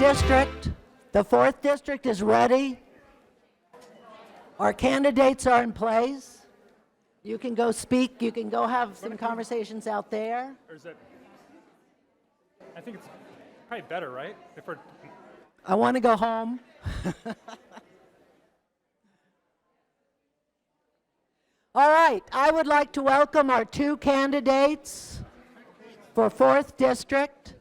district. The 4th district is ready. Our candidates are in place. You can go speak. You can go have some conversations out there. Or is it? I think it's probably better, right? If we're. I want to go home. All right, I would like to welcome our 2 candidates for 4th District.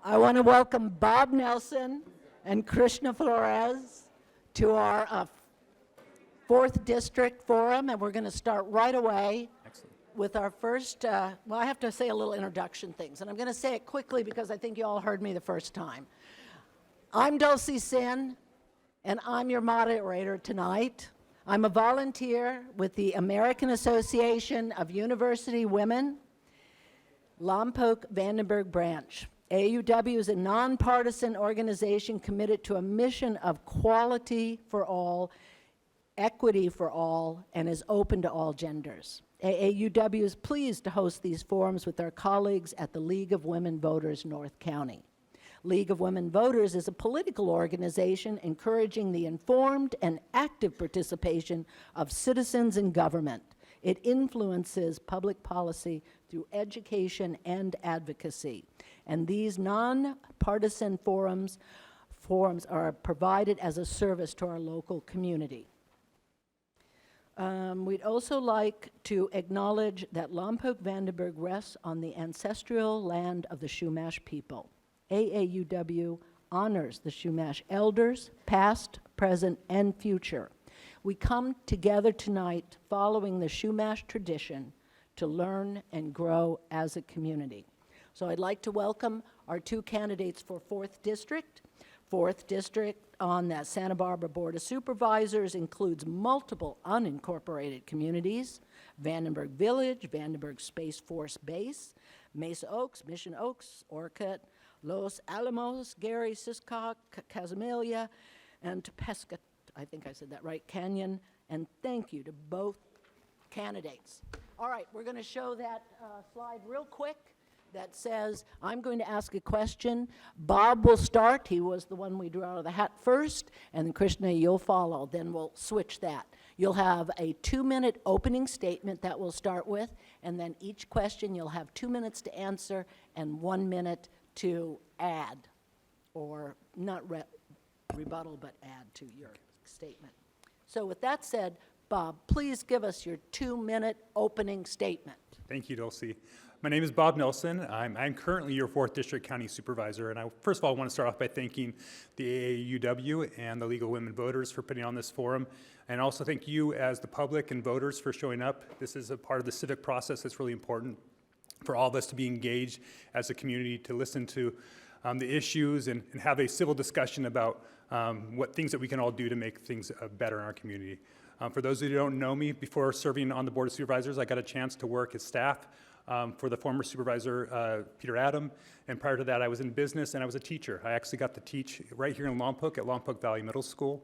I want to welcome Bob Nelson and Krishna Flores to our 4th District Forum, and we're going to start right away. Excellent. With our first, well, I have to say a little introduction things, and I'm going to say it quickly because I think you all heard me the first time. I'm Dulcie Sin, and I'm your moderator tonight. I'm a volunteer with the American Association of University Women, Lompoc-Vandenberg branch. AUW is a nonpartisan organization committed to a mission of quality for all, equity for all, and is open to all genders. AAUW is pleased to host these forums with our colleagues at the League of Women Voters North County. League of Women Voters is a political organization encouraging the informed and active participation of citizens in government. It influences public policy through education and advocacy. And these nonpartisan forums are provided as a service to our local community. We'd also like to acknowledge that Lompoc-Vandenberg rests on the ancestral land of the Chumash people. AAUW honors the Chumash elders, past, present, and future. We come together tonight following the Chumash tradition to learn and grow as a community. So I'd like to welcome our 2 candidates for 4th District. 4th District on the Santa Barbara Board of Supervisors includes multiple unincorporated communities: Vandenberg Village, Vandenberg Space Force Base, Mesa Oaks, Mission Oaks, Orcutt, Los Alamos, Gary, Siscock, Casamalia, and Topeka, I think I said that right, Canyon, and thank you to both candidates. All right, we're going to show that slide real quick that says, I'm going to ask a question. Bob will start. He was the one we drew out of the hat first, and then Krishna, you'll follow. Then we'll switch that. You'll have a 2-minute opening statement that we'll start with, and then each question you'll have 2 minutes to answer and 1 minute to add, or not rebuttal, but add to your statement. So with that said, Bob, please give us your 2-minute opening statement. Thank you, Dulcie. My name is Bob Nelson. I'm currently your 4th District County Supervisor, and I first of all want to start off by thanking the AAUW and the League of Women Voters for putting on this forum, and also thank you as the public and voters for showing up. This is a part of the civic process that's really important for all of us to be engaged as a community, to listen to the issues and have a civil discussion about what things that we can all do to make things better in our community. For those who don't know me, before serving on the Board of Supervisors, I got a chance to work as staff for the former supervisor, Peter Adam, and prior to that I was in business and I was a teacher. I actually got to teach right here in Lompoc at Lompoc Valley Middle School,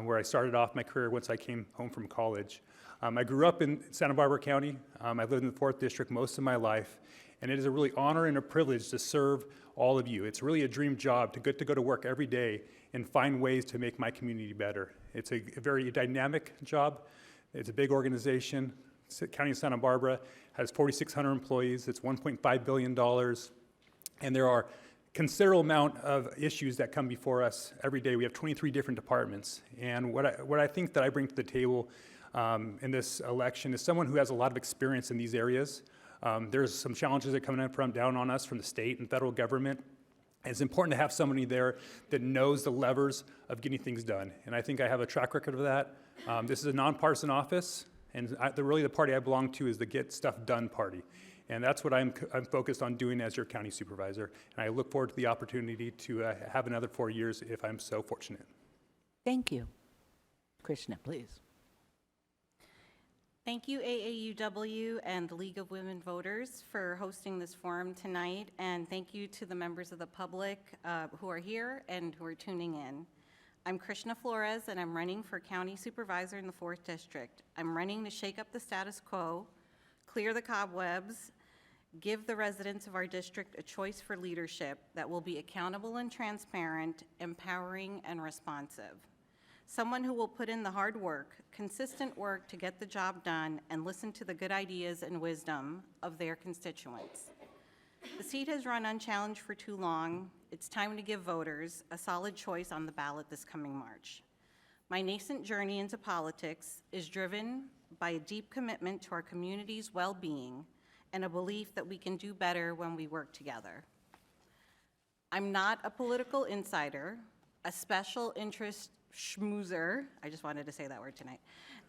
where I started off my career once I came home from college. I grew up in Santa Barbara County. I lived in the 4th District most of my life, and it is a really honor and a privilege to serve all of you. It's really a dream job to get to go to work every day and find ways to make my community better. It's a very dynamic job. It's a big organization. County of Santa Barbara has 4,600 employees. It's $1.5 billion, and there are considerable amount of issues that come before us every day. We have 23 different departments, and what I think that I bring to the table in this election is someone who has a lot of experience in these areas. There's some challenges that come down on us from the state and federal government. And it's important to have somebody there that knows the levers of getting things done. And I think I have a track record of that. This is a nonpartisan office, and really the party I belong to is the Get Stuff Done party. And that's what I'm focused on doing as your county supervisor. And I look forward to the opportunity to have another 4 years if I'm so fortunate. Thank you. Krishna, please. Thank you, AAUW and the League of Women Voters, for hosting this forum tonight, and thank you to the members of the public who are here and who are tuning in. I'm Krishna Flores, and I'm running for County Supervisor in the 4th District. I'm running to shake up the status quo, clear the cobwebs, give the residents of our district a choice for leadership that will be accountable and transparent, empowering, and responsive. Someone who will put in the hard work, consistent work to get the job done and listen to the good ideas and wisdom of their constituents. The seat has run unchallenged for too long. It's time to give voters a solid choice on the ballot this coming March. My nascent journey into politics is driven by a deep commitment to our community's well-being and a belief that we can do better when we work together. I'm not a political insider, a special interest schmoozer, I just wanted to say that word tonight,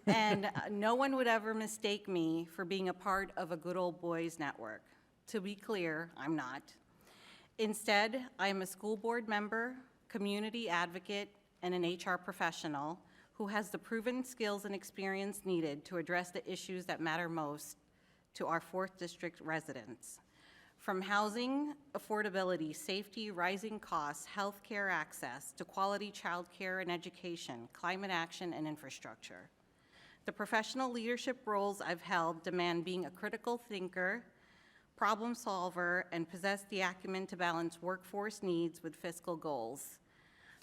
and no one would ever mistake me for being a part of a good old boys network. To be clear, I'm not. Instead, I am a school board member, community advocate, and an HR professional who has the proven skills and experience needed to address the issues that matter most to our 4th District residents. From housing affordability, safety, rising costs, healthcare access, to quality childcare and education, climate action, and infrastructure. The professional leadership roles I've held demand being a critical thinker, problem solver, and possess the acumen to balance workforce needs with fiscal goals.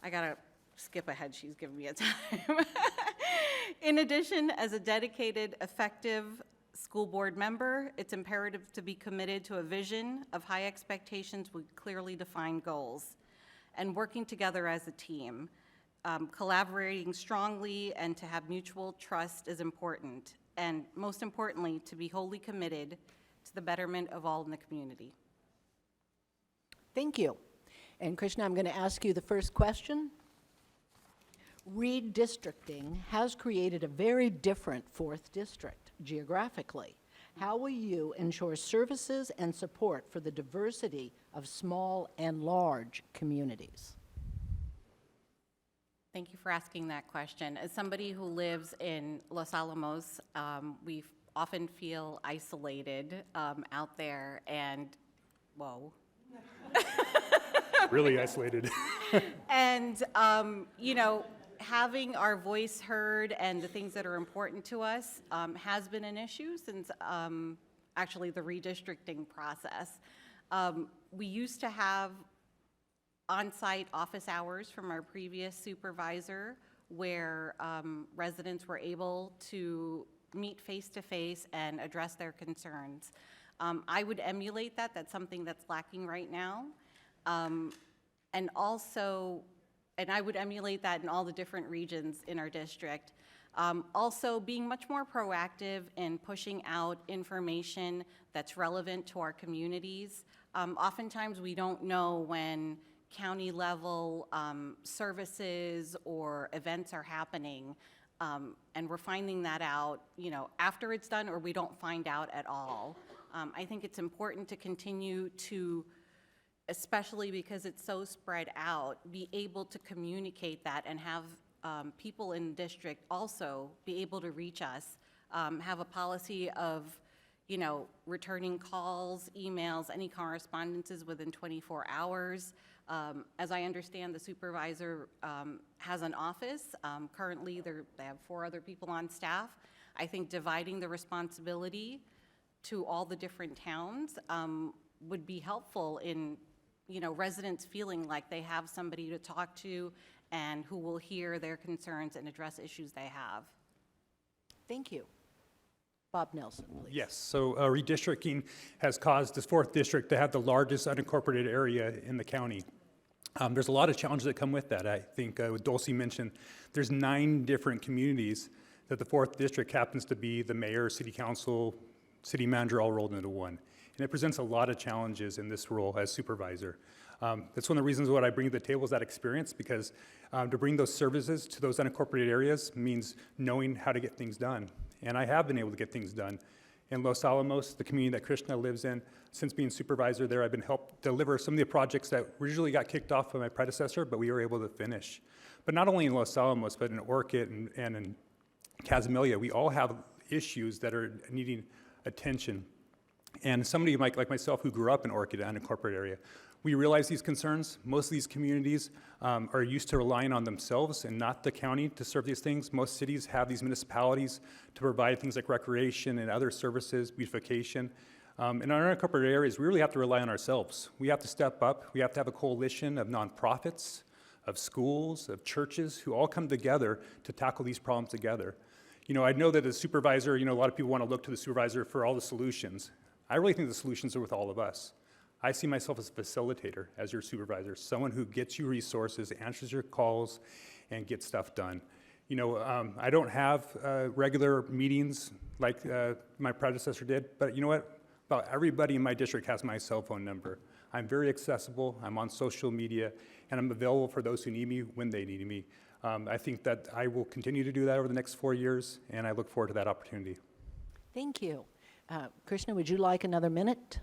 I gotta skip ahead, she's giving me a time. In addition, as a dedicated, effective school board member, it's imperative to be committed to a vision of high expectations with clearly defined goals, and working together as a team. Collaborating strongly and to have mutual trust is important, and most importantly, to be wholly committed to the betterment of all in the community. Thank you. And Krishna, I'm going to ask you the first question. Redistricting has created a very different 4th District geographically. How will you ensure services and support for the diversity of small and large communities? Thank you for asking that question. As somebody who lives in Los Alamos, we often feel isolated out there, and whoa. Really isolated. And, you know, having our voice heard and the things that are important to us has been an issue since actually the redistricting process. We used to have on-site office hours from our previous supervisor where residents were able to meet face-to-face and address their concerns. I would emulate that. That's something that's lacking right now. And I would emulate that in all the different regions in our district. Also, being much more proactive in pushing out information that's relevant to our communities. Oftentimes, we don't know when county level services or events are happening, and we're finding that out, you know, after it's done, or we don't find out at all. I think it's important to continue to, especially because it's so spread out, be able to communicate that and have people in the district also be able to reach us, have a policy of, you know, returning calls, emails, any correspondences within 24 hours. As I understand, the supervisor has an office. Currently, they have 4 other people on staff. I think dividing the responsibility to all the different towns would be helpful in, you know, residents feeling like they have somebody to talk to and who will hear their concerns and address issues they have. Thank you. Bob Nelson, please. Yes, so redistricting has caused this 4th District to have the largest unincorporated area in the county. There's a lot of challenges that come with that. I think what Dulcie mentioned, there's 9 different communities that the 4th District happens to be the mayor, city council, city manager all rolled into one. And it presents a lot of challenges in this role as supervisor. That's one of the reasons what I bring to the table is that experience, because to bring those services to those unincorporated areas means knowing how to get things done. And I have been able to get things done. In Los Alamos, the community that Krishna lives in, since being supervisor there, I've been helped deliver some of the projects that originally got kicked off by my predecessor, but we were able to finish. But not only in Los Alamos, but in Orchid and in Casamalia, we all have issues that are needing attention. And somebody like myself who grew up in Orchid, an unincorporated area, we realize these concerns. Most of these communities are used to relying on themselves and not the county to serve these things. Most cities have these municipalities to provide things like recreation and other services, beautification. In our unincorporated areas, we really have to rely on ourselves. We have to step up. We have to have a coalition of nonprofits, of schools, of churches who all come together to tackle these problems together. I know that as supervisor, a lot of people want to look to the supervisor for all the solutions. I really think the solutions are with all of us. I see myself as a facilitator, as your supervisor, someone who gets you resources, answers your calls, and gets stuff done. I don't have regular meetings like my predecessor did, but you know what? About everybody in my district has my cell phone number. I'm very accessible, I'm on social media, and I'm available for those who need me when they need me. I think that I will continue to do that over the next 4 years, and I look forward to that opportunity. Thank you. Krishna, would you like another minute?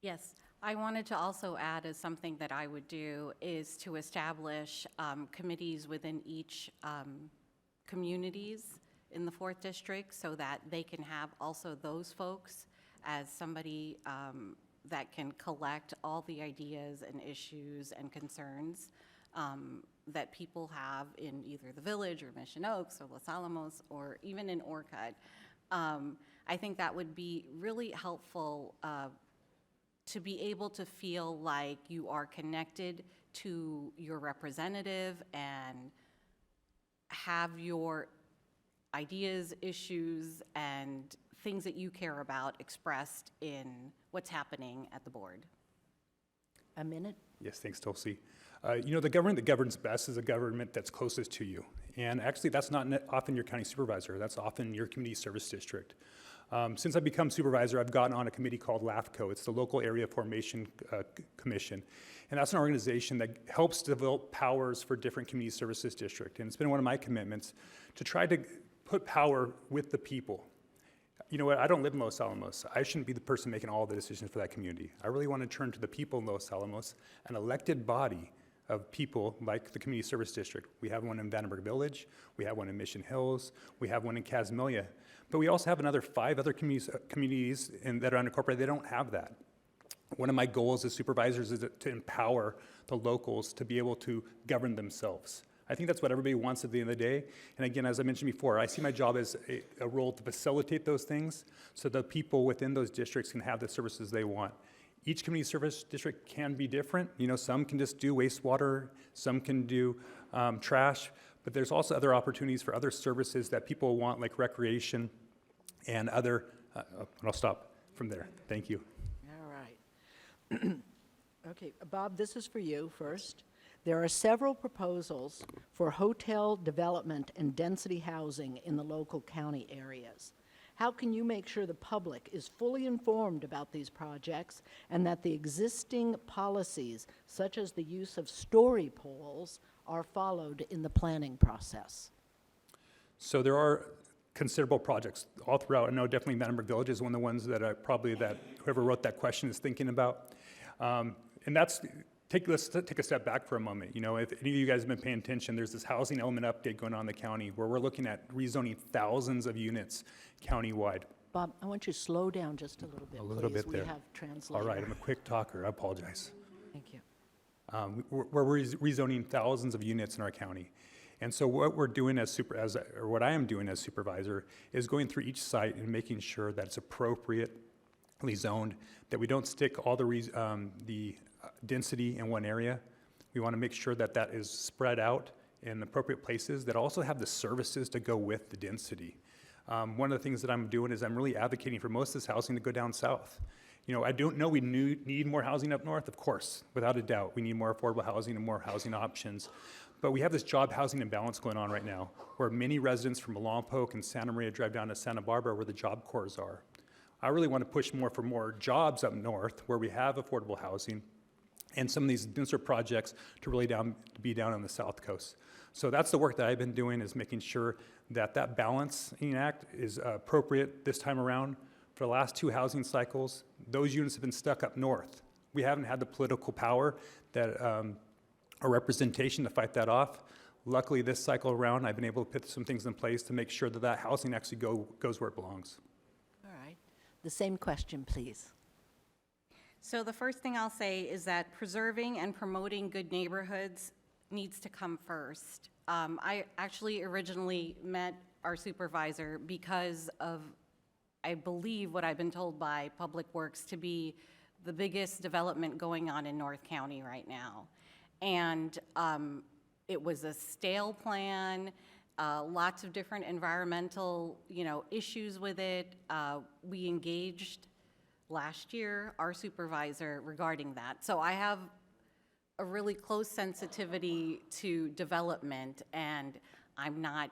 Yes, I wanted to also add as something that I would do is to establish committees within each communities in the 4th District so that they can have also those folks as somebody that can collect all the ideas and issues and concerns that people have in either the Village or Mission Oaks or Los Alamos or even in Orcutt. I think that would be really helpful to be able to feel like you are connected to your representative and have your ideas, issues, and things that you care about expressed in what's happening at the board. A minute? Yes, thanks, Tulsi. The government that governs best is a government that's closest to you. And actually, that's not often your county supervisor. That's often your community service district. Since I've become supervisor, I've gotten on a committee called LAFCO. It's the Local Area Formation Commission. And that's an organization that helps develop powers for different community services districts. And it's been one of my commitments to try to put power with the people. You know what, I don't live in Los Alamos. I shouldn't be the person making all the decisions for that community. I really want to turn to the people in Los Alamos, an elected body of people like the Community Service District. We have one in Vandenberg Village, we have one in Mission Hills, we have one in Casmelia, but we also have another 5 other communities that are unincorporated. They don't have that. One of my goals as supervisors is to empower the locals to be able to govern themselves. I think that's what everybody wants at the end of the day. And again, as I mentioned before, I see my job as a role to facilitate those things so the people within those districts can have the services they want. Each community service district can be different. Some can just do wastewater, some can do trash, but there's also other opportunities for other services that people want, like recreation and other, I'll stop from there. Thank you. All right. Okay, Bob, this is for you first. There are several proposals for hotel development and density housing in the local county areas. How can you make sure the public is fully informed about these projects and that the existing policies, such as the use of story polls, are followed in the planning process? So there are considerable projects all throughout. I know definitely Vandenberg Village is one of the ones that whoever wrote that question is thinking about. And let's take a step back for a moment. If any of you guys have been paying attention, there's this housing element update going on in the county where we're looking at rezoning thousands of units countywide. Bob, I want you to slow down just a little bit, A little bit there. We have translator. All right, I'm a quick talker. I apologize. Thank you. We're rezoning thousands of units in our county. And so what we're doing what I am doing as supervisor is going through each site and making sure that it's appropriately zoned, that we don't stick all the density in one area. We want to make sure that that is spread out in appropriate places that also have the services to go with the density. One of the things that I'm doing is I'm really advocating for most of this housing to go down south. I don't know we need more housing up north, of course, without a doubt. We need more affordable housing and more housing options. But we have this job housing imbalance going on right now, where many residents from Lompoc and Santa Maria drive down to Santa Barbara where the Job Corps are. I really want to push for more jobs up north where we have affordable housing and some of these denser projects to really be down on the South Coast. So that's the work that I've been doing, is making sure that that balancing act is appropriate this time around. For the last 2 housing cycles, those units have been stuck up north. We haven't had the political power or representation to fight that off. Luckily, this cycle around, I've been able to put some things in place to make sure that that housing actually goes where it belongs. All right. The same question, please. So the first thing I'll say is that preserving and promoting good neighborhoods needs to come first. I actually originally met our supervisor because of I believe what I've been told by Public Works to be the biggest development going on in North County right now. And it was a stale plan, lots of different environmental, issues with it. We engaged last year our supervisor regarding that. So I have a really close sensitivity to development, and I'm not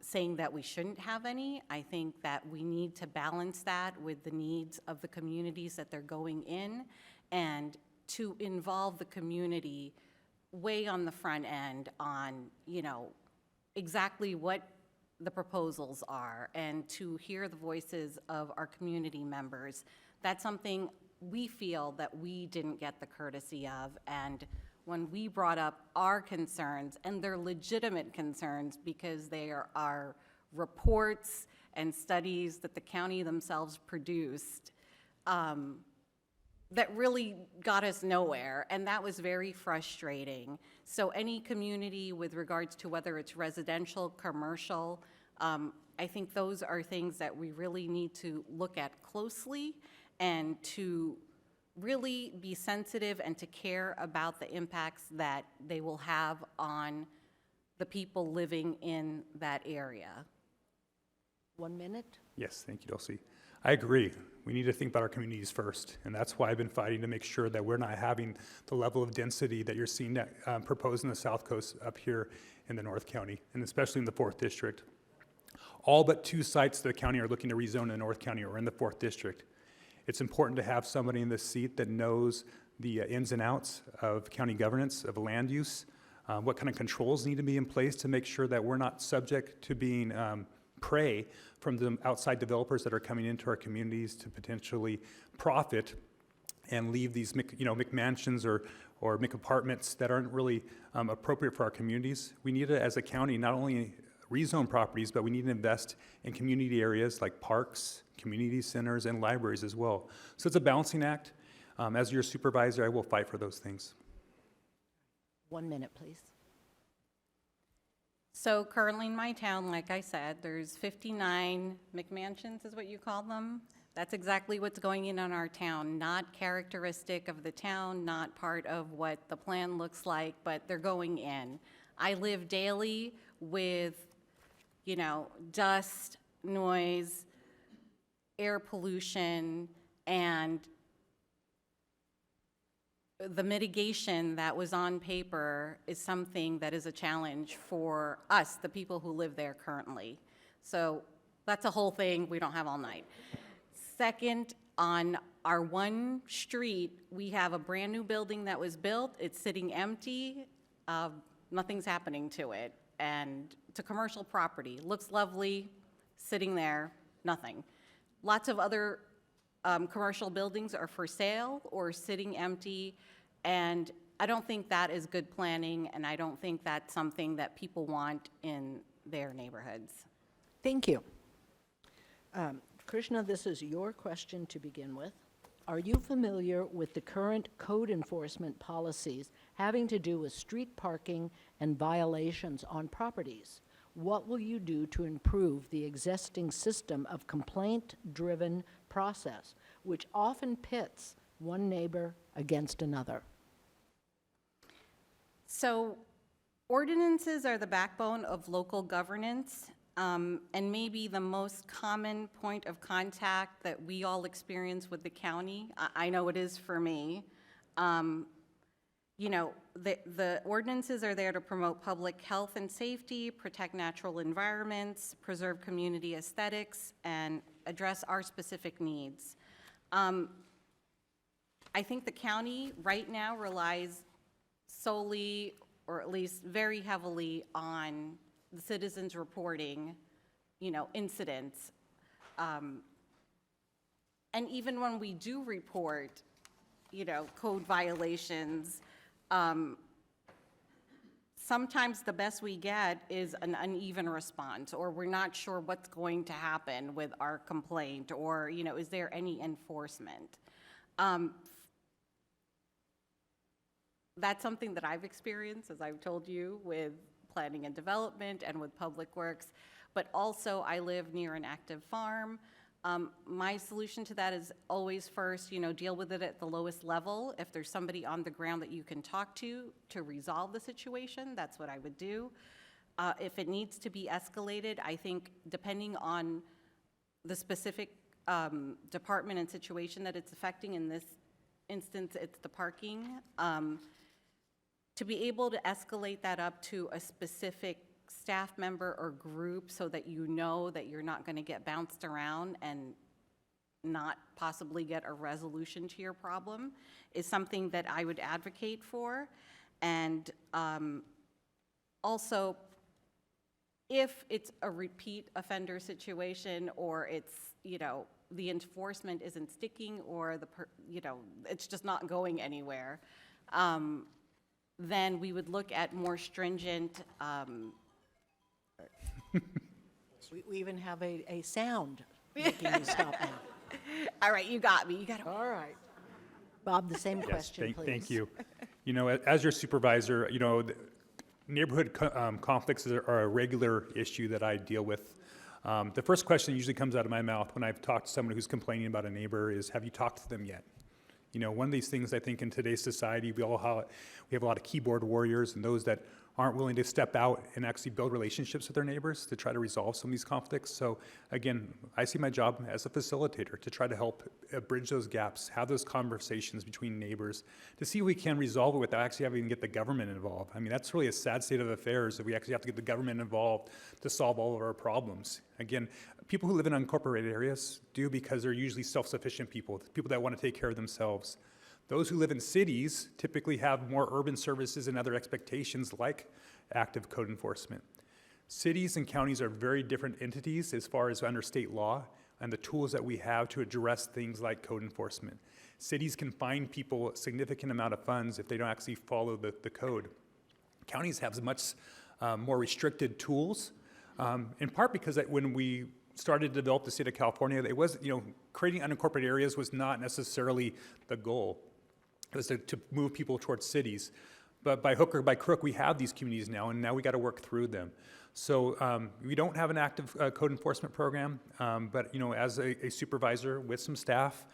saying that we shouldn't have any. I think that we need to balance that with the needs of the communities that they're going in, and to involve the community way on the front end on, exactly what the proposals are, and to hear the voices of our community members. That's something we feel that we didn't get the courtesy of, and when we brought up our concerns, and they're legitimate concerns because they are reports and studies that the county themselves produced, that really got us nowhere, and that was very frustrating. So any community with regards to whether it's residential, commercial, I think those are things that we really need to look at closely, and to really be sensitive and to care about the impacts that they will have on the people living in that area. 1 minute. Yes, thank you, Dulcie. I agree. We need to think about our communities first, and that's why I've been fighting to make sure that we're not having the level of density that you're seeing proposed in the South Coast up here in the North County, and especially in the 4th District. All but 2 sites of the county are looking to rezone in the North County or in the 4th District. It's important to have somebody in this seat that knows the ins and outs of county governance, of land use, what kind of controls need to be in place to make sure that we're not subject to being prey from the outside developers that are coming into our communities to potentially profit and leave these McMansions or McApartments that aren't really appropriate for our communities. We need to, as a county, not only rezone properties, but we need to invest in community areas like parks, community centers, and libraries as well. So it's a balancing act. As your supervisor, I will fight for those things. 1 minute, please. So currently in my town, like I said, there's 59 McMansions is what you call them. That's exactly what's going in on our town, not characteristic of the town, not part of what the plan looks like, but they're going in. I live daily with, dust, noise, air pollution, and the mitigation that was on paper is something that is a challenge for us, the people who live there currently. So that's a whole thing we don't have all night. Second, on our one street, we have a brand new building that was built. It's sitting empty. Nothing's happening to it. And it's a commercial property. Looks lovely, sitting there, nothing. Lots of other commercial buildings are for sale or sitting empty, and I don't think that is good planning, and I don't think that's something that people want in their neighborhoods. Thank you. Krishna, this is your question to begin with. Are you familiar with the current code enforcement policies having to do with street parking and violations on properties? What will you do to improve the existing system of complaint-driven process, which often pits one neighbor against another? So ordinances are the backbone of local governance, and maybe the most common point of contact that we all experience with the county. I know it is for me. The ordinances are there to promote public health and safety, protect natural environments, preserve community aesthetics, and address our specific needs. I think the county right now relies solely, or at least very heavily, on the citizens reporting, incidents. And even when we do report, code violations, sometimes the best we get is an uneven response, or we're not sure what's going to happen with our complaint, or, is there any enforcement? That's something that I've experienced, as I've told you, with planning and development and with Public Works. but also I live near an active farm. My solution to that is always first, deal with it at the lowest level. If there's somebody on the ground that you can talk to resolve the situation, that's what I would do. If it needs to be escalated, I think depending on the specific department and situation that it's affecting, in this instance, it's the parking, to be able to escalate that up to a specific staff member or group so that you know that you're not going to get bounced around and not possibly get a resolution to your problem is something that I would advocate for. And also, if it's a repeat offender situation, or it's, the enforcement isn't sticking, or it's just not going anywhere, then we would look at more stringent. We even have a sound making you stop now. All right, you got me. You got it. All right. Bob, the same Yes, question, please. thank you. As your supervisor, neighborhood conflicts are a regular issue that I deal with. The first question that usually comes out of my mouth when I've talked to someone who's complaining about a neighbor is, have you talked to them yet? One of these things I think in today's society, we have a lot of keyboard warriors and those that aren't willing to step out and actually build relationships with their neighbors to try to resolve some of these conflicts. So again, I see my job as a facilitator to try to help bridge those gaps, have those conversations between neighbors to see if we can resolve it without actually having to get the government involved. I mean, that's really a sad state of affairs if we actually have to get the government involved to solve all of our problems. Again, people who live in unincorporated areas do because they're usually self-sufficient people that want to take care of themselves. Those who live in cities typically have more urban services and other expectations like active code enforcement. Cities and counties are very different entities as far as under state law and the tools that we have to address things like code enforcement. Cities can fine people a significant amount of funds if they don't actually follow the code. Counties have much more restricted tools, in part because when we started to develop the state of California, it was, creating unincorporated areas was not necessarily the goal. It was to move people towards cities. But by hook or by crook, we have these communities now, and now we got to work through them. So we don't have an active code enforcement program, but as a supervisor with some staff,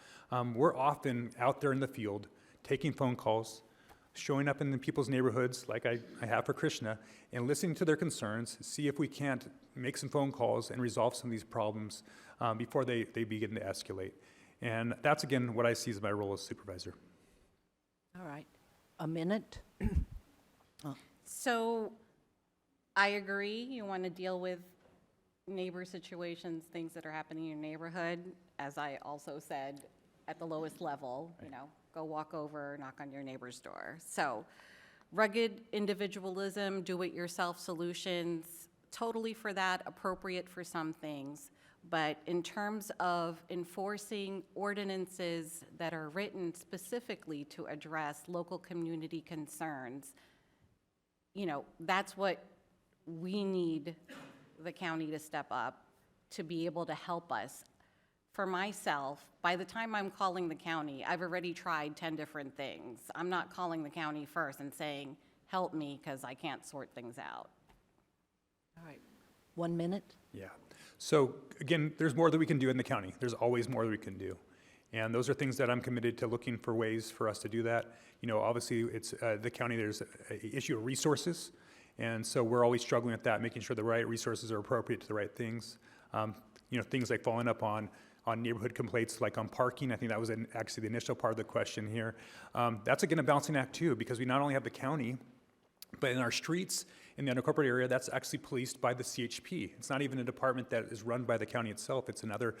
we're often out there in the field, taking phone calls, showing up in the people's neighborhoods like I have for Krishna, and listening to their concerns, see if we can't make some phone calls and resolve some of these problems before they begin to escalate. And that's, again, what I see as my role as supervisor. All right. A minute. So I agree, you want to deal with neighbor situations, things that are happening in your neighborhood, as I also said, at the lowest level, go walk over, knock on your neighbor's door. So rugged individualism, do-it-yourself solutions, totally for that, appropriate for some things. But in terms of enforcing ordinances that are written specifically to address local community concerns, that's what we need the county to step up to be able to help us. For myself, by the time I'm calling the county, I've already tried 10 different things. I'm not calling the county first and saying, help me, because I can't sort things out. All right. 1 minute. Yeah. So again, there's more that we can do in the county. There's always more that we can do. And those are things that I'm committed to looking for ways for us to do that. Obviously it's the county, there's an issue of resources. And so we're always struggling with that, making sure the right resources are appropriate to the right things. Things like following up on neighborhood complaints, like on parking. I think that was actually the initial part of the question here. That's again a balancing act too, because we not only have the county, but in our streets, in the unincorporated area, that's actually policed by the CHP. It's not even a department that is run by the county itself. It's another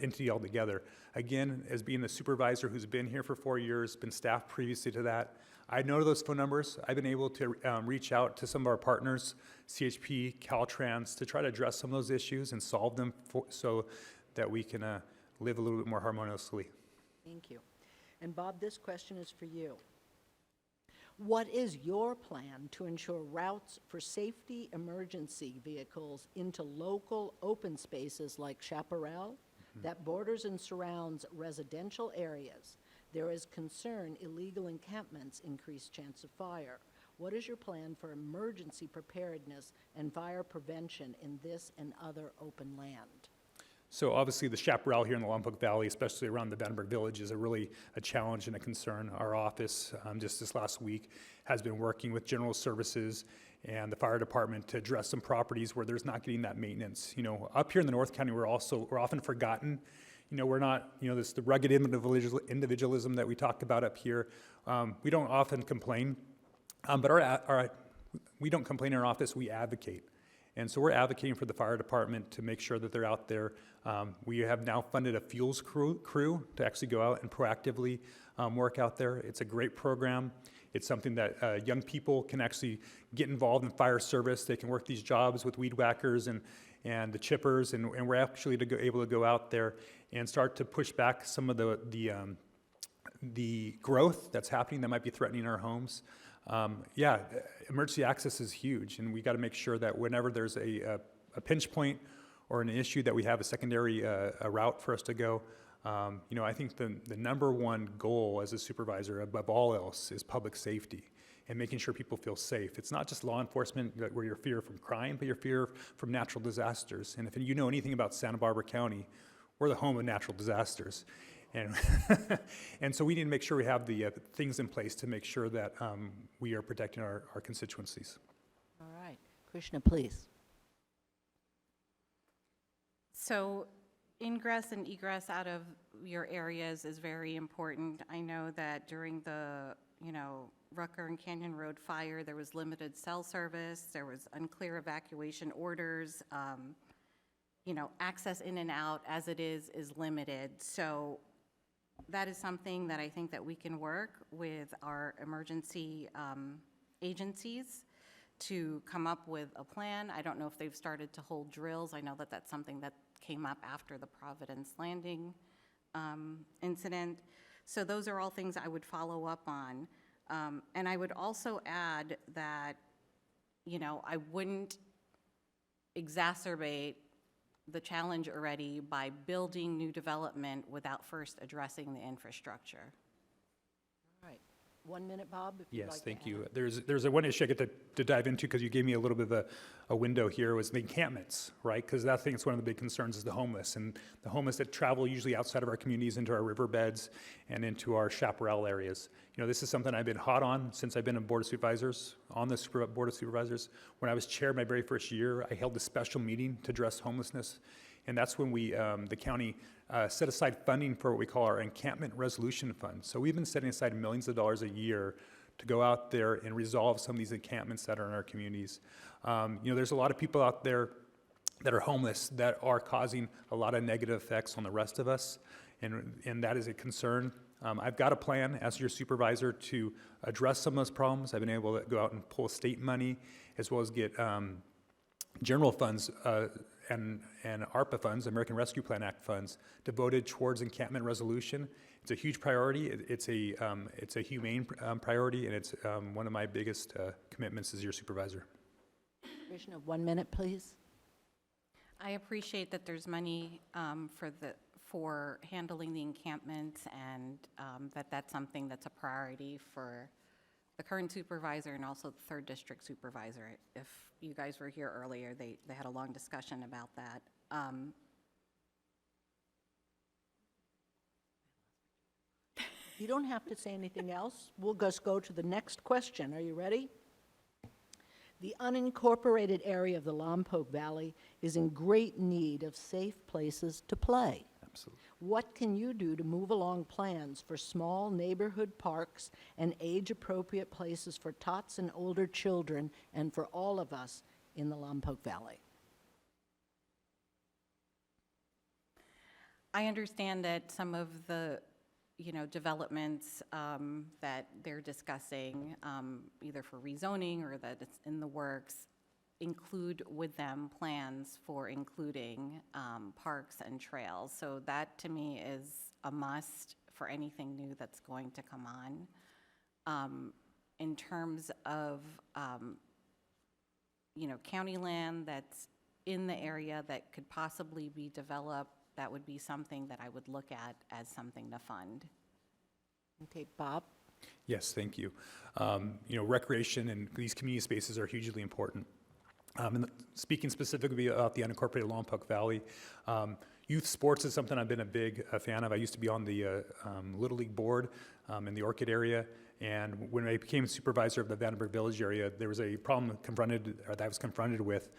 entity altogether. Again, as being the supervisor who's been here for 4 years, been staffed previously to that, I know those phone numbers. I've been able to reach out to some of our partners, CHP, Caltrans, to try to address some of those issues and solve them so that we can live a little bit more harmoniously. Thank you. And Bob, this question is for you. What is your plan to ensure routes for safety emergency vehicles into local open spaces like Chaparral that borders and surrounds residential areas? There is concern illegal encampments increase chance of fire. What is your plan for emergency preparedness and fire prevention in this and other open land? So obviously the chaparral here in the Lompoc Valley, especially around the Vandenberg Village, is a challenge and a concern. Our office, just this last week, has been working with General Services and the fire department to address some properties where there's not getting that maintenance. You know, up here in the North County, we're often forgotten. You know, we're not, you know, this the rugged individualism that we talk about up here. We don't often complain, but we don't complain in our office, we advocate. And so we're advocating for the fire department to make sure that they're out there. We have now funded a fuels crew to actually go out and proactively work out there. It's a great program. It's something that young people can actually get involved in fire service. They can work these jobs with weed whackers and the chippers, and we're actually able to go out there and start to push back some of the growth that's happening that might be threatening our homes. Emergency access is huge, and we got to make sure that whenever there's a pinch point or an issue that we have a secondary a route for us to go. You know, I think the number one goal as a supervisor above all else is public safety and making sure people feel safe. It's not just law enforcement where you're fear from crime, but you're fear from natural disasters. And if you know anything about Santa Barbara County, we're the home of natural disasters. And, and so we need to make sure we have the things in place to make sure that we are protecting our constituencies. All right. Krishna, please. So ingress and egress out of your areas is very important. I know that during the, Rucker and Canyon Road fire, there was limited cell service, there was unclear evacuation orders, access in and out as it is limited. So that is something that I think that we can work with our emergency agencies to come up with a plan. I don't know if they've started to hold drills. I know that that's something that came up after the Providence Landing incident. So those are all things I would follow up on. And I would also add that, I wouldn't exacerbate the challenge already by building new development without first addressing the infrastructure. All right. 1 minute, Bob, if you'd Yes, like to thank add. you. There's a one issue I get to dive into because you gave me a little bit of a window here, was the encampments, right? Because I think it's one of the big concerns is the homeless, and the homeless that travel usually outside of our communities into our riverbeds and into our chaparral areas. This is something I've been hot on since I've been on Board of Supervisors, Board of Supervisors. When I was chair my very first year, I held a special meeting to address homelessness, and that's when the county set aside funding for what we call our encampment resolution fund. So we've been setting aside millions of dollars a year to go out there and resolve some of these encampments that are in our communities. There's a lot of people out there that are homeless that are causing a lot of negative effects on the rest of us, and that is a concern. I've got a plan as your supervisor to address some of those problems. I've been able to go out and pull state money as well as get general funds and ARPA funds, American Rescue Plan Act funds, devoted towards encampment resolution. It's a huge priority. It's a humane priority, and it's one of my biggest commitments as your supervisor. Krishna, 1 minute, please. I appreciate that there's money for handling the encampments, and that's something that's a priority for the current supervisor and also the 3rd District Supervisor. If you guys were here earlier, they had a long discussion about that. You don't have to say anything else. We'll just go to the next question. Are you ready? The unincorporated area of the Lompoc Valley is in great need of safe places to play. Absolutely. What can you do to move along plans for small neighborhood parks and age-appropriate places for tots and older children and for all of us in the Lompoc Valley? I understand that some of the developments that they're discussing, either for rezoning or that it's in the works, include with them plans for including parks and trails. So that to me is a must for anything new that's going to come on. In terms of county land that's in the area that could possibly be developed, that would be something that I would look at as something to fund. Okay, Bob? Yes, thank you. Recreation and these community spaces are hugely important. And speaking specifically about the unincorporated Lompoc Valley, youth sports is something I've been a big fan of. I used to be on the Little League board in the Orchid area, and when I became supervisor of the Vandenberg Village area, there was a problem that I was confronted with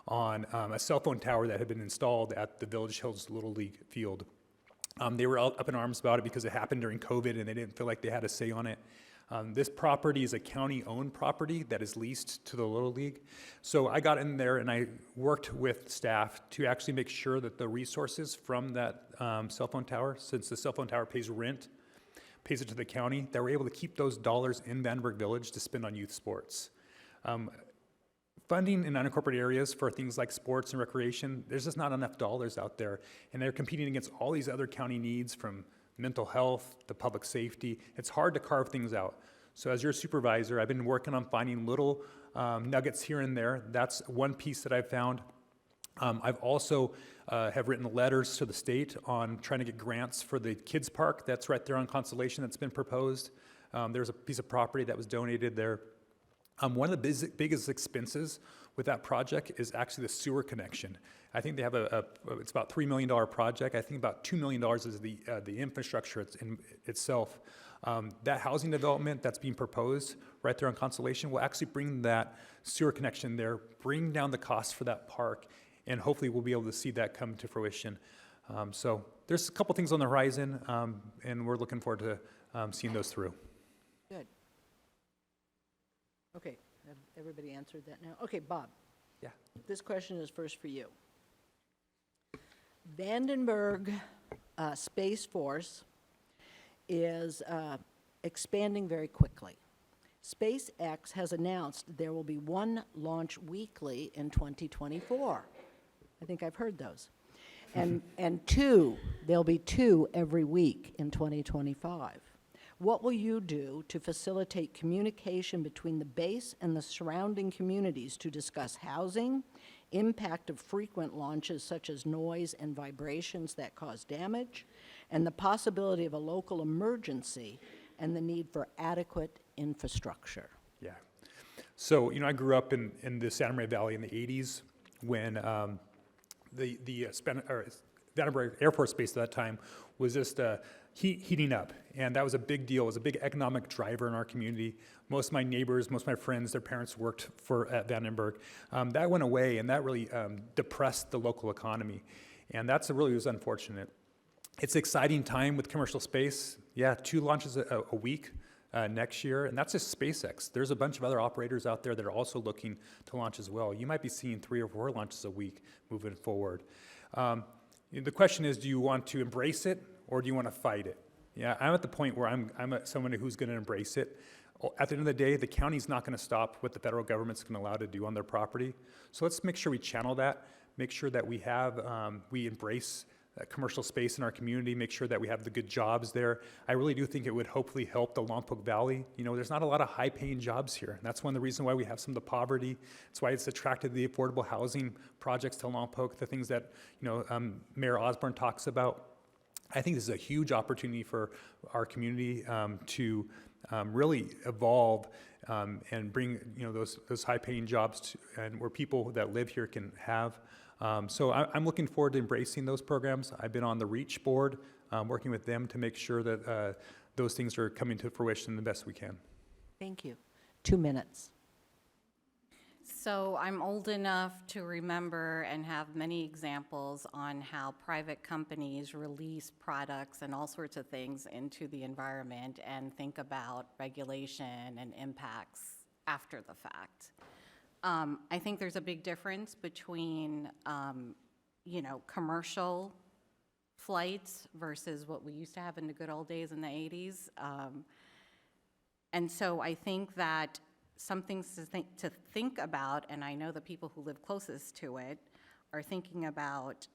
on a cell phone tower that had been installed at the Village Hills Little League field. They were up in arms about it because it happened during COVID and they didn't feel like they had a say on it. This property is a county-owned property that is leased to the Little League. So I got in there and I worked with staff to actually make sure that the resources from that cell phone tower, since the cell phone tower pays rent, pays it to the county, that we're able to keep those dollars in Vandenberg Village to spend on youth sports. Funding in unincorporated areas for things like sports and recreation, there's just not enough dollars out there. And they're competing against all these other county needs, from mental health to public safety. It's hard to carve things out. So as your supervisor, I've been working on finding little nuggets here and there. That's one piece that I've found. I've also have written letters to the state on trying to get grants for the kids park that's right there on Constellation that's been proposed. There's a piece of property that was donated there. One of the biggest expenses with that project is actually the sewer connection. I think they have it's about $3 million project. I think about $2 million is the infrastructure itself. That housing development that's being proposed right there on Constellation will actually bring that sewer connection there, bring down the cost for that park, and hopefully we'll be able to see that come to fruition. So there's a couple things on the horizon, and we're looking forward to seeing those through. Good. Okay, have everybody answered that now? Okay, Bob. Yeah. This question is first for you. Vandenberg Space Force is expanding very quickly. SpaceX has announced there will be one launch weekly in 2024. I think I've heard those. And there'll be two every week in 2025. What will you do to facilitate communication between the base and the surrounding communities to discuss housing, impact of frequent launches such as noise and vibrations that cause damage, and the possibility of a local emergency and the need for adequate infrastructure? Yeah. So, I grew up in the Santa Maria Valley in the 80s when the Vandenberg Air Force Base at that time was just heating up, and that was a big deal. It was a big economic driver in our community. Most of my neighbors, most of my friends, their parents worked at Vandenberg. That went away, and that really depressed the local economy, and that's really was unfortunate. It's an exciting time with commercial space. Yeah, 2 launches a week next year, and that's just SpaceX. There's a bunch of other operators out there that are also looking to launch as well. You might be seeing 3 or 4 launches a week moving forward. The question is, do you want to embrace it or do you want to fight it? Yeah, I'm at the point where I'm someone who's going to embrace it. At the end of the day, the county's not going to stop what the federal government's going to allow to do on their property. So let's make sure we channel that, make sure that we embrace commercial space in our community, make sure that we have the good jobs there. I really do think it would hopefully help the Lompoc Valley. There's not a lot of high-paying jobs here. And that's one of the reasons why we have some of the poverty. It's why it's attracted the affordable housing projects to Lompoc, the things that Mayor Osborne talks about. I think this is a huge opportunity for our community to really evolve and bring those high-paying jobs and where people that live here can have. So I'm looking forward to embracing those programs. I've been on the REACH board, working with them to make sure that those things are coming to fruition the best we can. Thank you. 2 minutes. So I'm old enough to remember and have many examples on how private companies release products and all sorts of things into the environment and think about regulation and impacts after the fact. I think there's a big difference between, commercial flights versus what we used to have in the good old days in the 80s. And so I think that some things to think about, and I know the people who live closest to it are thinking about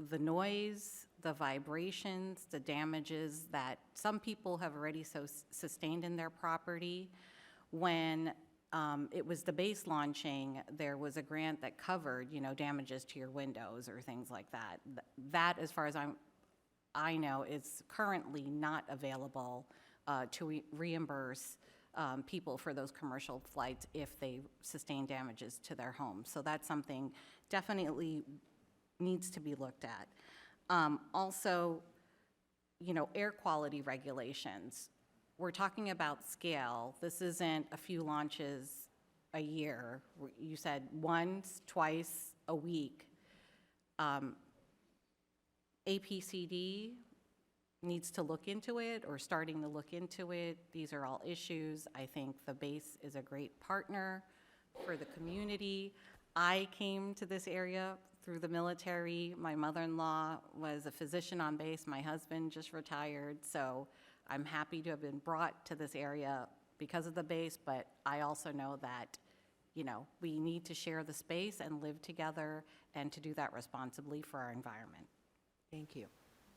the noise, the vibrations, the damages that some people have already sustained in their property. When it was the base launching, there was a grant that covered, damages to your windows or things like that. That, as far as I know, is currently not available to reimburse people for those commercial flights if they sustain damages to their homes. So that's something definitely needs to be looked at. Also, air quality regulations. We're talking about scale. This isn't a few launches a year. You said once, twice a week. APCD needs to look into it, or starting to look into it. These are all issues. I think the base is a great partner for the community. I came to this area through the military. My mother-in-law was a physician on base. My husband just retired, so I'm happy to have been brought to this area because of the base, but I also know that, we need to share the space and live together, and to do that responsibly for our environment. Thank you.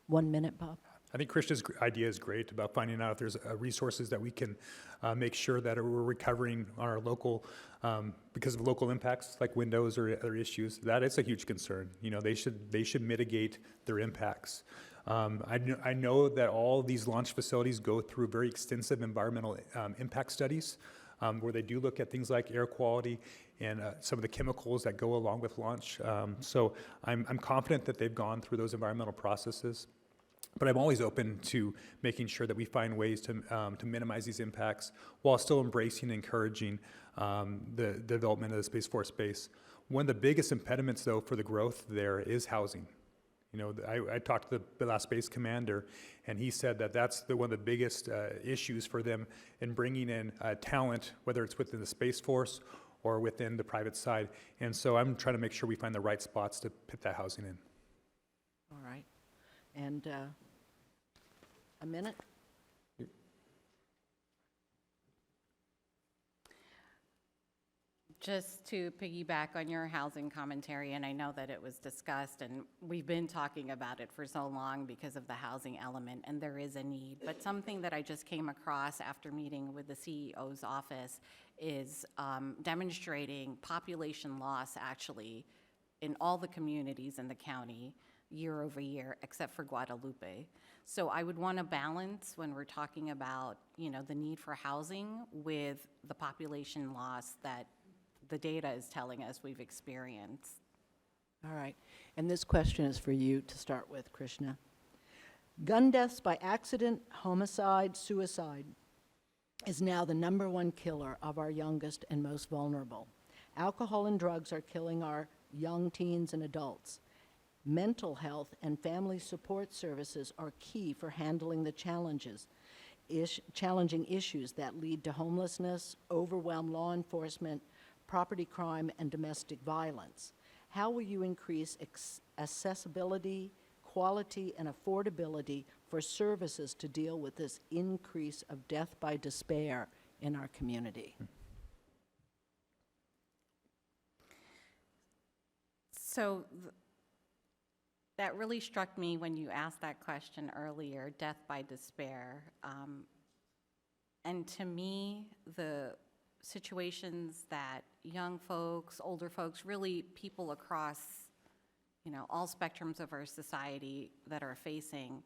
1 minute, Bob. I think Krishna's idea is great about finding out if there's resources that we can make sure that we're recovering our local, because of local impacts like windows or other issues. That is a huge concern. They should mitigate their impacts. I know that all these launch facilities go through very extensive environmental impact studies, where they do look at things like air quality and some of the chemicals that go along with launch. So I'm confident that they've gone through those environmental processes. But I'm always open to making sure that we find ways to minimize these impacts while still embracing and encouraging the development of the Space Force base. One of the biggest impediments, though, for the growth there is housing. I talked to the last base commander, and he said that that's one of the biggest issues for them in bringing in talent, whether it's within the Space Force or within the private side. And so I'm trying to make sure we find the right spots to put that housing in. All right. And a minute? Just to piggyback on your housing commentary, and I know that it was discussed, and we've been talking about it for so long because of the housing element, and there is a need. But something that I just came across after meeting with the CEO's office is demonstrating population loss, actually, in all the communities in the county year over year, except for Guadalupe. So I would want to balance when we're talking about, the need for housing with the population loss that the data is telling us we've experienced. All right. And this question is for you to start with, Krishna. Gun deaths by accident, homicide, suicide is now the #1 killer of our youngest and most vulnerable. Alcohol and drugs are killing our young teens and adults. Mental health and family support services are key for handling the challenging issues that lead to homelessness, overwhelmed law enforcement, property crime, and domestic violence. How will you increase accessibility, quality, and affordability for services to deal with this increase of death by despair in our community? So that really struck me when you asked that question earlier, death by despair. And to me, the situations that young folks, older folks, really people across, all spectrums of our society that are facing,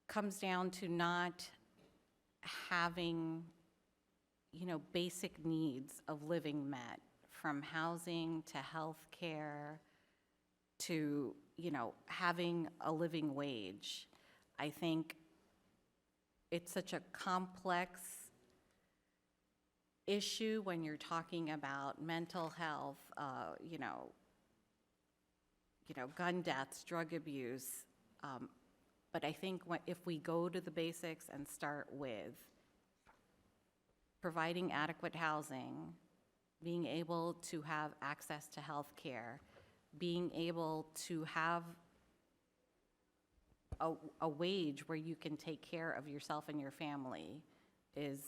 comes down to not having, basic needs of living met, from housing to health care to, having a living wage. I think it's such a complex issue when you're talking about mental health, gun deaths, drug abuse. But I think if we go to the basics and start with providing adequate housing, being able to have access to health care, being able to have a wage where you can take care of yourself and your family is,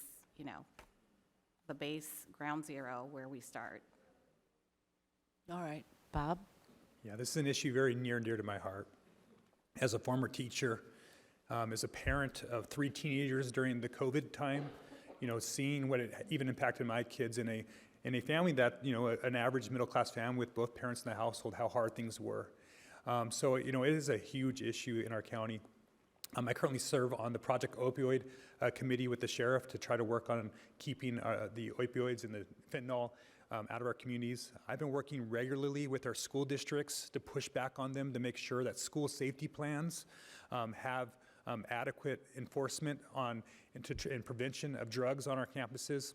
the base, ground zero, where we start. All right. Bob? Yeah, this is an issue very near and dear to my heart. As a former teacher, as a parent of 3 teenagers during the COVID time, seeing what it even impacted my kids in a family that, an average middle-class family with both parents in the household, how hard things were. So, it is a huge issue in our county. I currently serve on the Project Opioid Committee with the sheriff to try to work on keeping the opioids and the fentanyl out of our communities. I've been working regularly with our school districts to push back on them to make sure that school safety plans have adequate enforcement on and prevention of drugs on our campuses.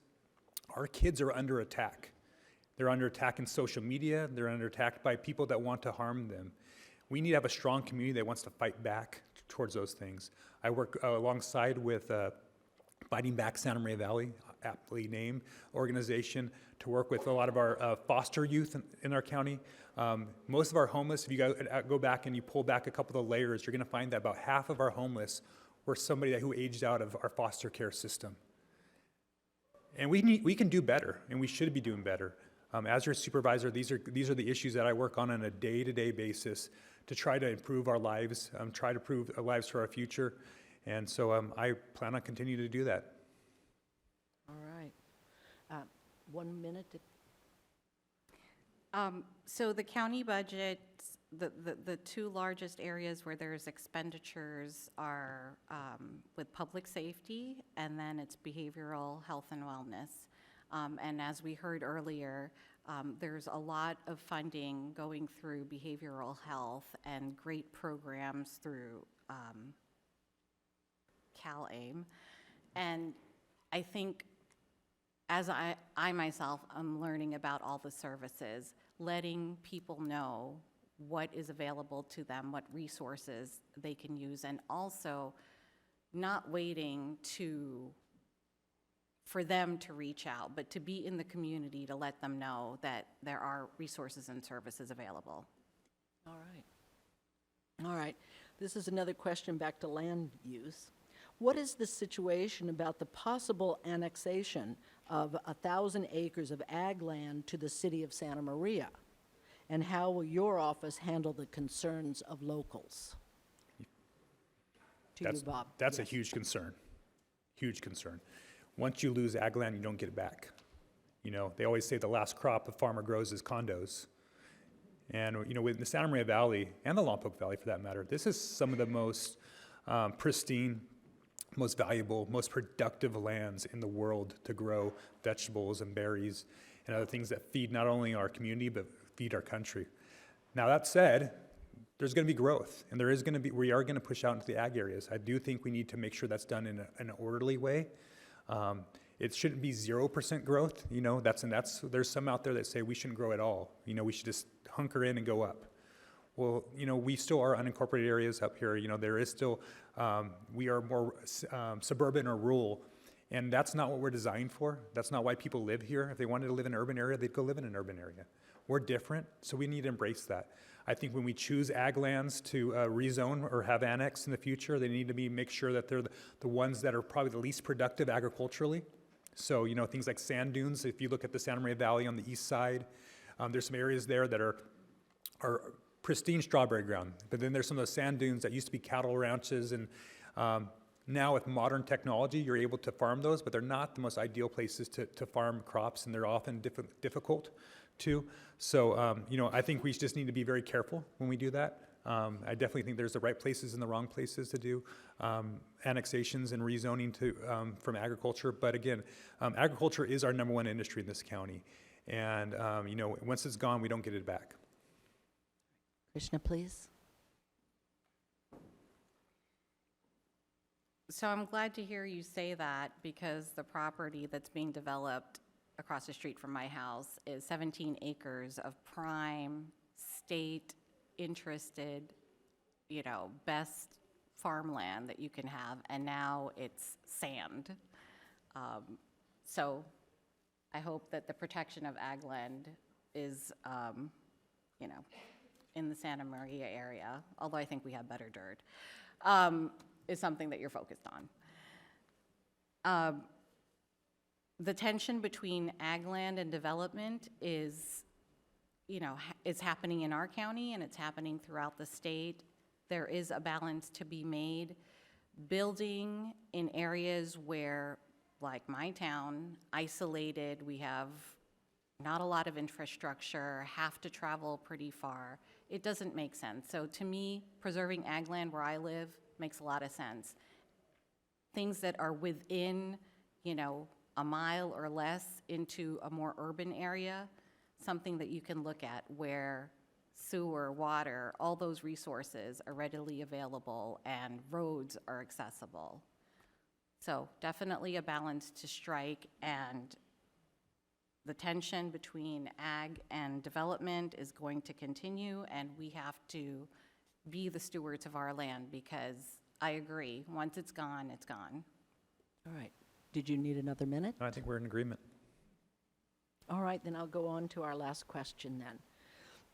Our kids are under attack. They're under attack in social media. They're under attack by people that want to harm them. We need to have a strong community that wants to fight back towards those things. I work alongside with Fighting Back Santa Maria Valley, aptly named organization, to work with a lot of our foster youth in our county. Most of our homeless, if you go back and you pull back a couple of the layers, you're going to find that about half of our homeless were somebody who aged out of our foster care system. And we can do better, and we should be doing better. As your supervisor, these are the issues that I work on a day-to-day basis to try to improve our lives, try to improve our lives for our future. And so I plan on continuing to do that. All right. 1 minute. So the county budget, the two largest areas where there's expenditures are with public safety, and then it's behavioral health and wellness. And as we heard earlier, there's a lot of funding going through behavioral health and great programs through CalAIM. And I think as I myself am learning about all the services, letting people know what is available to them, what resources they can use, and also not waiting for them to reach out, but to be in the community to let them know that there are resources and services available. All right. All right. This is another question back to land use. What is the situation about the possible annexation of 1,000 acres of ag land to the city of Santa Maria? And how will your office handle the concerns of locals? To you, Bob. That's Yes. a huge concern, huge concern. Once you lose ag land, you don't get it back. You know, they always say the last crop a farmer grows is condos. And, you know, with the Santa Maria Valley and the Lompoc Valley for that matter, this is some of the most pristine, most valuable, most productive lands in the world to grow vegetables and berries and other things that feed not only our community, but feed our country. Now that said, there's going to be growth, and we are going to push out into the ag areas. I do think we need to make sure that's done in an orderly way. It shouldn't be 0% growth. You know, there's some out there that say we shouldn't grow at all. You know, we should just hunker in and go up. Well, you know, we still are unincorporated areas up here. You know, there is still, we are more suburban or rural, and that's not what we're designed for. That's not why people live here. If they wanted to live in an urban area, they'd go live in an urban area. We're different, so we need to embrace that. I think when we choose ag lands to rezone or have annexed in the future, they need to make sure that they're the ones that are probably the least productive agriculturally. So, you know, things like sand dunes, if you look at the Santa Maria Valley on the east side, there's some areas there that are pristine strawberry ground. But then there's some of those sand dunes that used to be cattle ranches, and now with modern technology, you're able to farm those, but they're not the most ideal places to farm crops, and they're often difficult too. So, you know, I think we just need to be very careful when we do that. I definitely think there's the right places and the wrong places to do annexations and rezoning from agriculture. But again, agriculture is our #1 industry in this county. And, you know, once it's gone, we don't get it back. Krishna, please. So I'm glad to hear you say that, because the property that's being developed across the street from my house is 17 acres of prime, state interested, you know, best farmland that you can have, and now it's sand. So I hope that the protection of ag land is, you know, in the Santa Maria area, although I think we have better dirt, is something that you're focused on. The tension between ag land and development is, you know, it's happening in our county and it's happening throughout the state. There is a balance to be made. Building in areas where, like my town, isolated, we have not a lot of infrastructure, have to travel pretty far, it doesn't make sense. So to me, preserving ag land where I live makes a lot of sense. Things that are within, a mile or less into a more urban area, something that you can look at where sewer, water, all those resources are readily available and roads are accessible. So definitely a balance to strike, and the tension between ag and development is going to continue, and we have to be the stewards of our land, because I agree, once it's gone, it's gone. All right. Did you need another minute? I think we're in agreement. All right, then I'll go on to our last question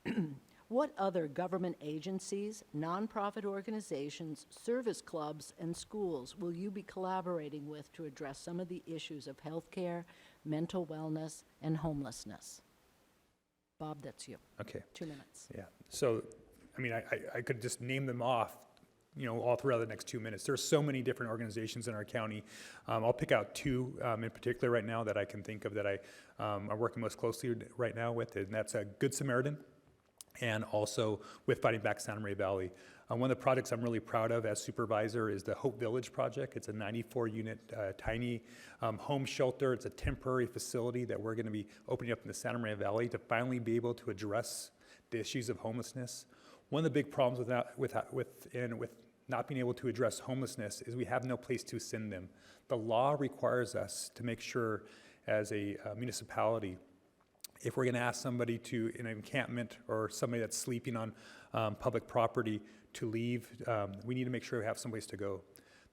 then. What other government agencies, nonprofit organizations, service clubs, and schools will you be collaborating with to address some of the issues of healthcare, mental wellness, and homelessness? Bob, that's you. Okay. 2 minutes. Yeah. So, I mean, I could just name them off, all throughout the next 2 minutes. There's so many different organizations in our county. I'll pick out two in particular right now that I can think of that I are working most closely right now with, and that's a Good Samaritan, and also with Fighting Back Santa Maria Valley. One of the projects I'm really proud of as supervisor is the Hope Village project. It's a 94-unit tiny home shelter. It's a temporary facility that we're going to be opening up in the Santa Maria Valley to finally be able to address the issues of homelessness. One of the big problems with not being able to address homelessness is we have no place to send them. The law requires us to make sure as a municipality, if we're going to ask somebody to, in an encampment or somebody that's sleeping on public property, to leave, we need to make sure we have someplace to go.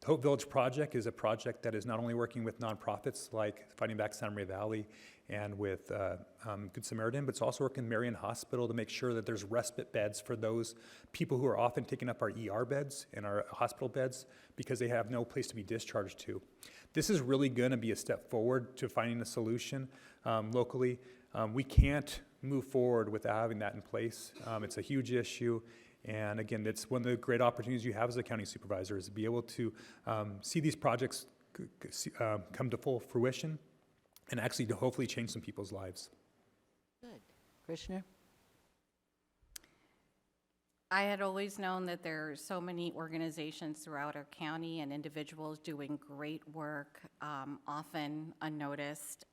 The Hope Village project is a project that is not only working with nonprofits like Fighting Back Santa Maria Valley and with Good Samaritan, but it's also working with Marion Hospital to make sure that there's respite beds for those people who are often taking up our ER beds and our hospital beds because they have no place to be discharged to. This is really going to be a step forward to finding a solution locally. We can't move forward without having that in place. It's a huge issue. And again, it's one of the great opportunities you have as a county supervisor is to be able to see these projects come to full fruition and actually to hopefully change some people's lives. Good. Krishna? I had always known that there are so many organizations throughout our county and individuals doing great work, often unnoticed.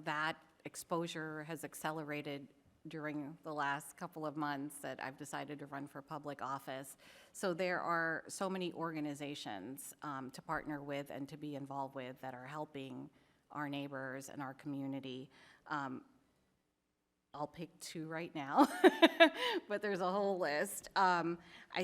That exposure has accelerated during the last couple of months that I've decided to run for public office. So there are so many organizations to partner with and to be involved with that are helping our neighbors and our community. I'll pick two right now, but there's a whole list. I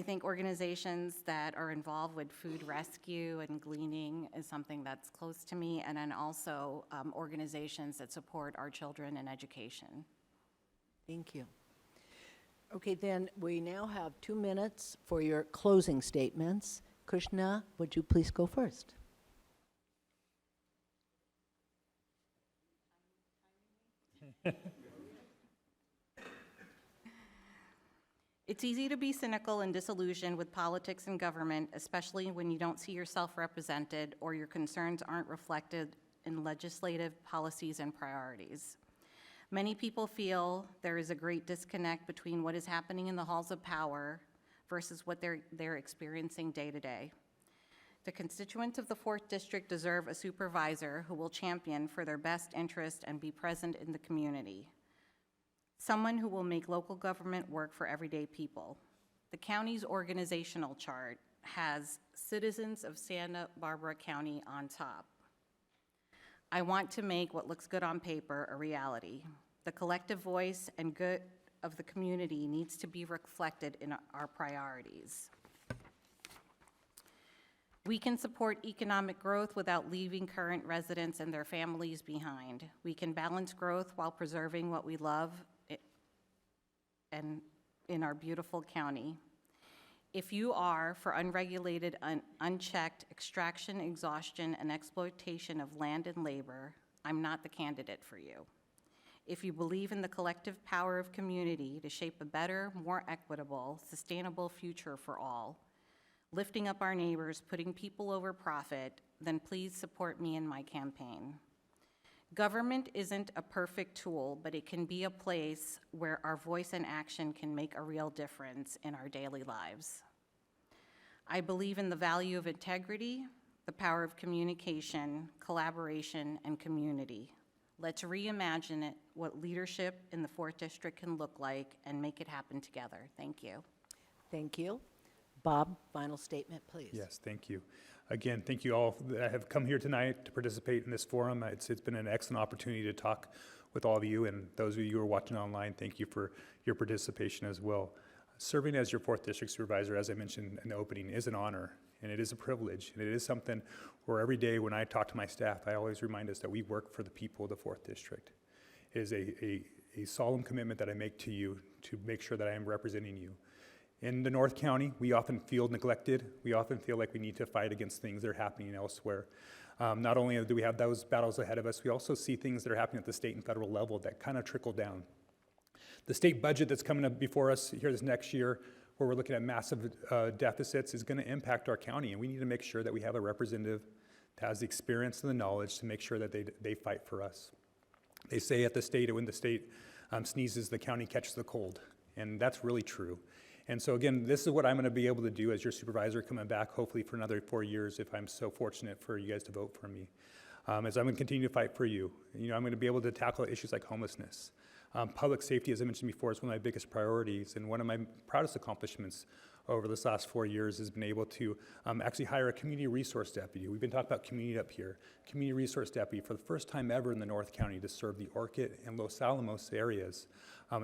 think organizations that are involved with food rescue and gleaning is something that's close to me, and then also organizations that support our children in education. Thank you. Okay, then we now have 2 minutes for your closing statements. Krishna, would you please go first? It's easy to be cynical and disillusioned with politics and government, especially when you don't see yourself represented or your concerns aren't reflected in legislative policies and priorities. Many people feel there is a great disconnect between what is happening in the halls of power versus what they're experiencing day to day. The constituents of the 4th District deserve a supervisor who will champion for their best interest and be present in the community. Someone who will make local government work for everyday people. The county's organizational chart has citizens of Santa Barbara County on top. I want to make what looks good on paper a reality. The collective voice and good of the community needs to be reflected in our priorities. We can support economic growth without leaving current residents and their families behind. We can balance growth while preserving what we love and in our beautiful county. If you are for unregulated, unchecked extraction, exhaustion, and exploitation of land and labor, I'm not the candidate for you. If you believe in the collective power of community to shape a better, more equitable, sustainable future for all, lifting up our neighbors, putting people over profit, then please support me in my campaign. Government isn't a perfect tool, but it can be a place where our voice and action can make a real difference in our daily lives. I believe in the value of integrity, the power of communication, collaboration, and community. Let's reimagine it, what leadership in the 4th District can look like, and make it happen together. Thank you. Thank you. Bob, final statement, please. Yes, thank you. Again, thank you all that have come here tonight to participate in this forum. It's been an excellent opportunity to talk with all of you, and those of you who are watching online, thank you for your participation as well. Serving as your 4th District Supervisor, as I mentioned in the opening, is an honor, and it is a privilege, and it is something where every day when I talk to my staff, I always remind us that we work for the people of the 4th District. It is a solemn commitment that I make to you to make sure that I am representing you. In the North County, we often feel neglected. We often feel like we need to fight against things that are happening elsewhere. Not only do we have those battles ahead of us, we also see things that are happening at the state and federal level that kind of trickle down. The state budget that's coming up before us here this next year, where we're looking at massive deficits, is going to impact our county, and we need to make sure that we have a representative that has the experience and the knowledge to make sure that they fight for us. They say at the state, when the state sneezes, the county catches the cold, and that's really true. And so again, this is what I'm going to be able to do as your supervisor coming back, hopefully for another 4 years, if I'm so fortunate for you guys to vote for me. As I'm going to continue to fight for you. I'm going to be able to tackle issues like homelessness. Public safety, as I mentioned before, is one of my biggest priorities, and one of my proudest accomplishments over this last 4 years has been able to actually hire a community resource deputy. We've been talking about community up here. Community resource deputy for the first time ever in the North County to serve the Orchid and Los Alamos areas.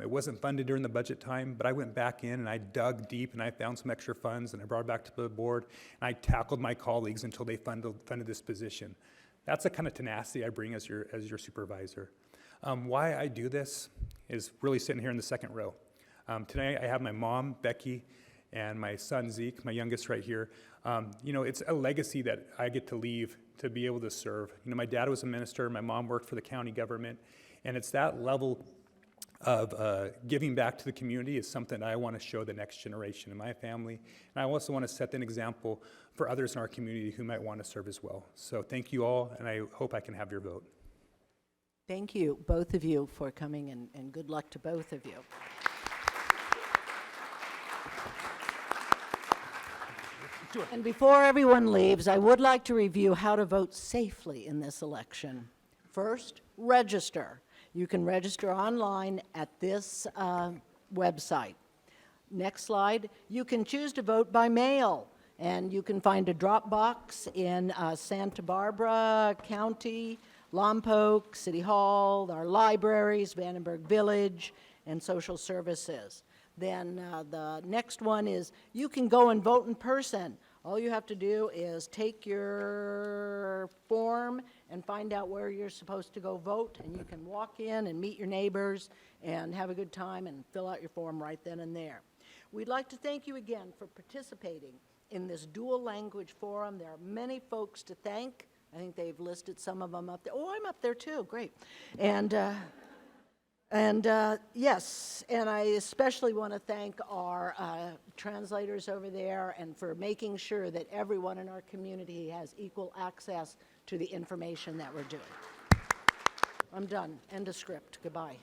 It wasn't funded during the budget time, but I went back in and I dug deep and I found some extra funds and I brought it back to the board and I tackled my colleagues until they funded this position. That's the kind of tenacity I bring as your supervisor. Why I do this is really sitting here in the second row. Today I have my mom, Becky, and my son, Zeke, my youngest right here. It's a legacy that I get to leave to be able to serve. My dad was a minister, my mom worked for the county government, and it's that level of giving back to the community is something I want to show the next generation in my family. And I also want to set an example for others in our community who might want to serve as well. So thank you all, and I hope I can have your vote. Thank you, both of you, for coming, and good luck to both of you. And before everyone leaves, I would like to review how to vote safely in this election. First, register. You can register online at this website. Next slide. You can choose to vote by mail, and you can find a drop box in Santa Barbara County, Lompoc, City Hall, our libraries, Vandenberg Village, and social services. Then the next one is you can go and vote in person. All you have to do is take your form and find out where you're supposed to go vote, and you can walk in and meet your neighbors and have a good time and fill out your form right then and there. We'd like to thank you again for participating in this dual language forum. There are many folks to thank. I think they've listed some of them up there. Oh, I'm up there too, great. Yes, and I especially want to thank our translators over there and for making sure that everyone in our community has equal access to the information that we're doing. I'm done. End of script. Goodbye.